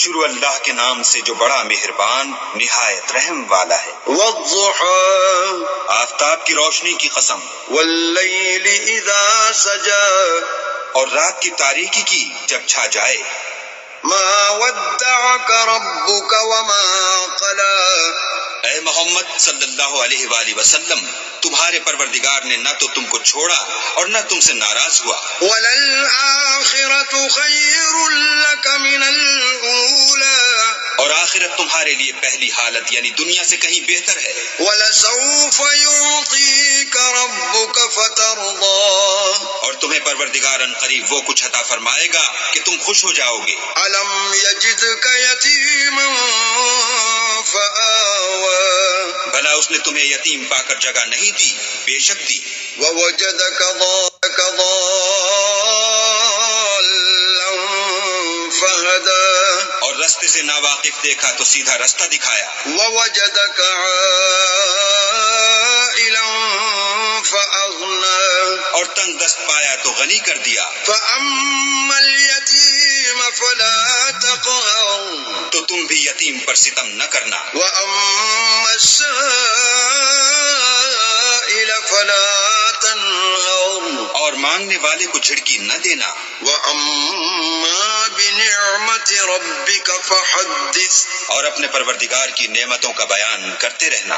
شروع اللہ کے نام سے جو بڑا مہربان نہایت رحم والا ہے۔ والضحى آفتاب کی روشنی کی قسم، والليل إذا سجى اور رات کی تاریکی کی جب چھا جائے۔ ما ودعك ربك وما قلى اے محمد صلی اللہ علیہ وآلہ وسلم، تمہارے پروردگار نے نہ تو تم کو چھوڑا اور نہ تم سے ناراض ہوا۔ وللآخرة خير لك من الأولى اور آخرت تمہارے لیے پہلی حالت یعنی دنیا سے کہیں بہتر ہے۔ ولسوف يعطيك ربك فترضى اور تمہیں پروردگار ان قریب وہ کچھ عطا فرمائے گا کہ تم خوش ہو جاؤ گے۔ ألم يجدك يتيما فآوى بھلا اس نے تمہیں یتیم پا کر جگہ نہیں دی؟ بے شک دی۔ ووجدك ضالا فهدى اور رستے سے ناواقف دیکھا تو سیدھا رستہ دکھایا۔ ووجدك عائلا فأغنى اور تنگ دست پایا تو غنی کر دیا۔ فأما اليتيم فلا تقهر تو تم بھی یتیم پر ستم نہ کرنا۔ وأما السائل فلا تنهر اور مانگنے والے کو جھڑکی نہ دینا۔ وأما بنعمة ربك فحدث اور اپنے پروردگار کی نعمتوں کا بیان کرتے رہنا۔